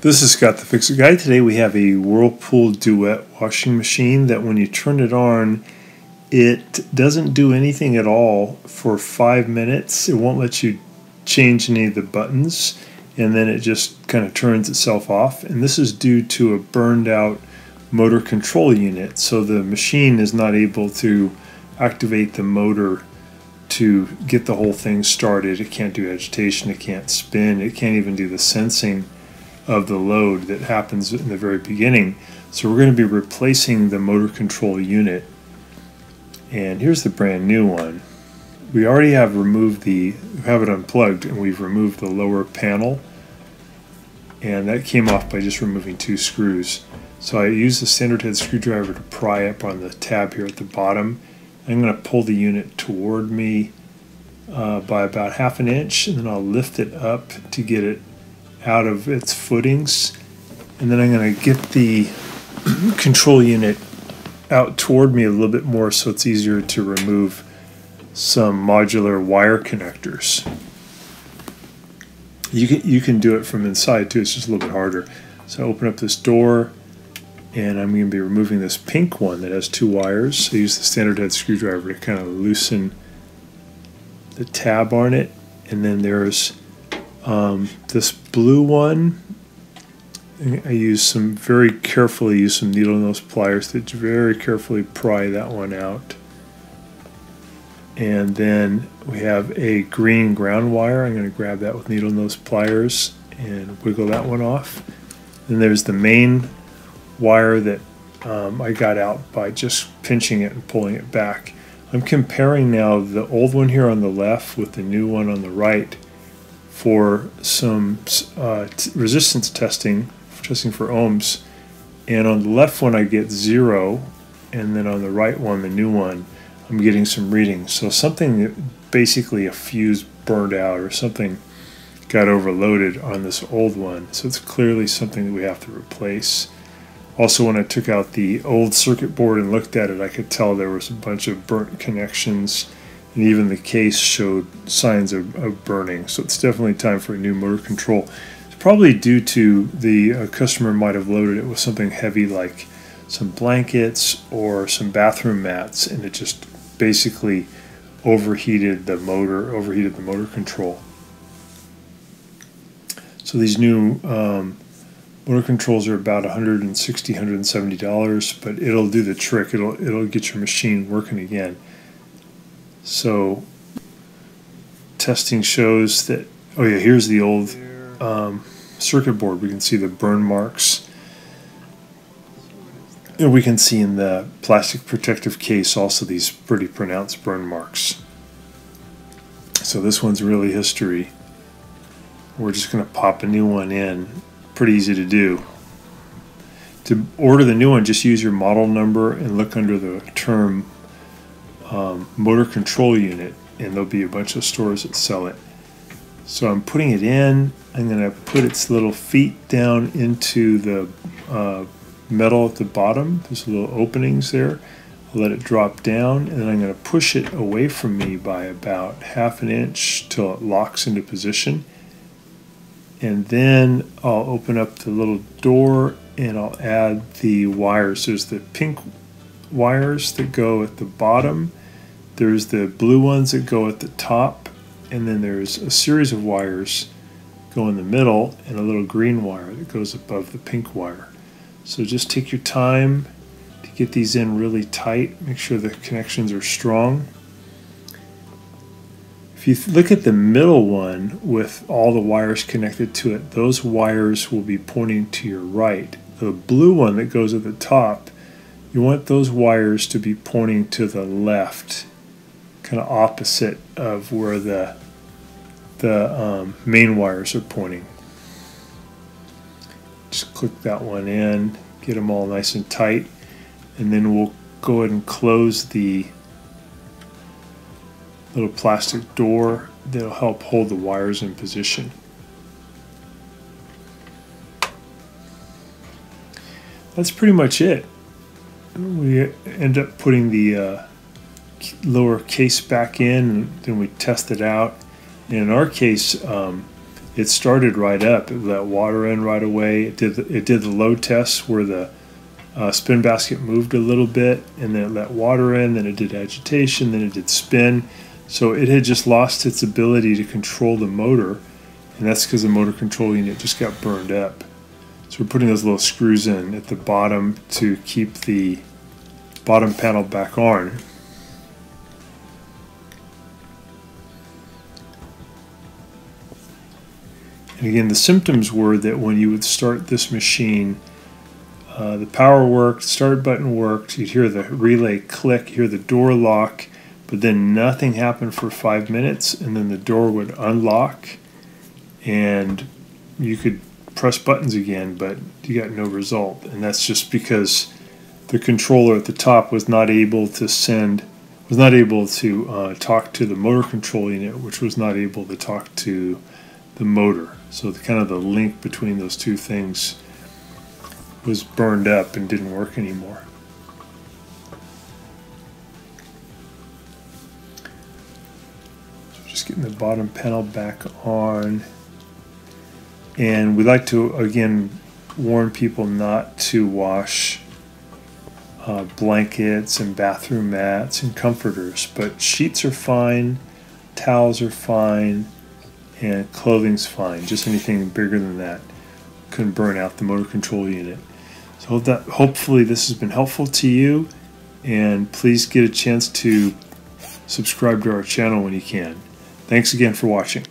This is Scott the Fix-It Guy. Today we have a Whirlpool Duet washing machine that when you turn it on, it doesn't do anything at all for 5 minutes. It won't let you change any of the buttons, and then it just kind of turns itself off. And this is due to a burned out motor control unit, so the machine is not able to activate the motor to get the whole thing started. It can't do agitation, it can't spin, it can't even do the sensing of the load that happens in the very beginning. So we're going to be replacing the motor control unit, and here's the brand new one. We already have removed have it unplugged, and we've removed the lower panel, and that came off by just removing 2 screws. So I use the standard head screwdriver to pry up on the tab here at the bottom. I'm going to pull the unit toward me by about 1/2 inch, and then I'll lift it up to get it out of its footings, and then I'm going to get the control unit out toward me a little bit more so it's easier to remove some modular wire connectors. You can do it from inside too, it's just a little bit harder. So I open up this door, and I'm going to be removing this pink one that has 2 wires. So I use the standard head screwdriver to kind of loosen the tab on it, and then there's this blue one. I very carefully use some needle nose pliers to very carefully pry that one out. And then we have a green ground wire. I'm going to grab that with needle nose pliers and wiggle that one off. Then there's the main wire that I got out by just pinching it and pulling it back. I'm comparing now the old one here on the left with the new one on the right for some resistance testing for ohms. And on the left one I get 0, and then on the right one, the new one, I'm getting some readings. So something that basically a fuse burned out or something got overloaded on this old one. So it's clearly something that we have to replace. Also, when I took out the old circuit board and looked at it, I could tell there was a bunch of burnt connections, and even the case showed signs of burning. So it's definitely time for a new motor control. It's probably due to the customer might have loaded it with something heavy like some blankets or some bathroom mats, and it just basically overheated the motor control. So these new motor controls are about $160, $170, but it'll do the trick. It'll get your machine working again. So testing shows that, oh yeah, here's the old circuit board. We can see the burn marks. And we can see in the plastic protective case also these pretty pronounced burn marks. So this one's really history. We're just going to pop a new one in. Pretty easy to do. To order the new one, just use your model number and look under the term motor control unit, and there'll be a bunch of stores that sell it. So I'm putting it in. I'm going to put its little feet down into the metal at the bottom. There's little openings there. I'll let it drop down, and then I'm going to push it away from me by about 1/2 inch till it locks into position. And then I'll open up the little door and I'll add the wires. There's the pink wires that go at the bottom. There's the blue ones that go at the top. And then there's a series of wires go in the middle and a little green wire that goes above the pink wire. So just take your time to get these in really tight. Make sure the connections are strong. If you look at the middle one with all the wires connected to it, those wires will be pointing to your right. The blue one that goes at the top, you want those wires to be pointing to the left, kind of opposite of where the main wires are pointing. Just click that one in, get them all nice and tight, and then we'll go ahead and close the little plastic door that'll help hold the wires in position. That's pretty much it. We end up putting the lower case back in, and then we test it out. And in our case, it started right up. It let water in right away. It did the load test where the spin basket moved a little bit, and then it let water in, then it did agitation, then it did spin. So it had just lost its ability to control the motor, and that's because the motor control unit just got burned up. So we're putting those little screws in at the bottom to keep the bottom panel back on. And again, the symptoms were that when you would start this machine, the power worked, start button worked, you'd hear the relay click, hear the door lock, but then nothing happened for 5 minutes, and then the door would unlock, and you could press buttons again, but you got no result. And that's just because the controller at the top was not able to talk to the motor control unit, which was not able to talk to the motor. So the link between those two things was burned up and didn't work anymore. So just getting the bottom panel back on. And we like to, again, warn people not to wash blankets and bathroom mats and comforters, but sheets are fine, towels are fine, and clothing's fine. Just anything bigger than that can burn out the motor control unit. So hopefully this has been helpful to you, and please get a chance to subscribe to our channel when you can. Thanks again for watching.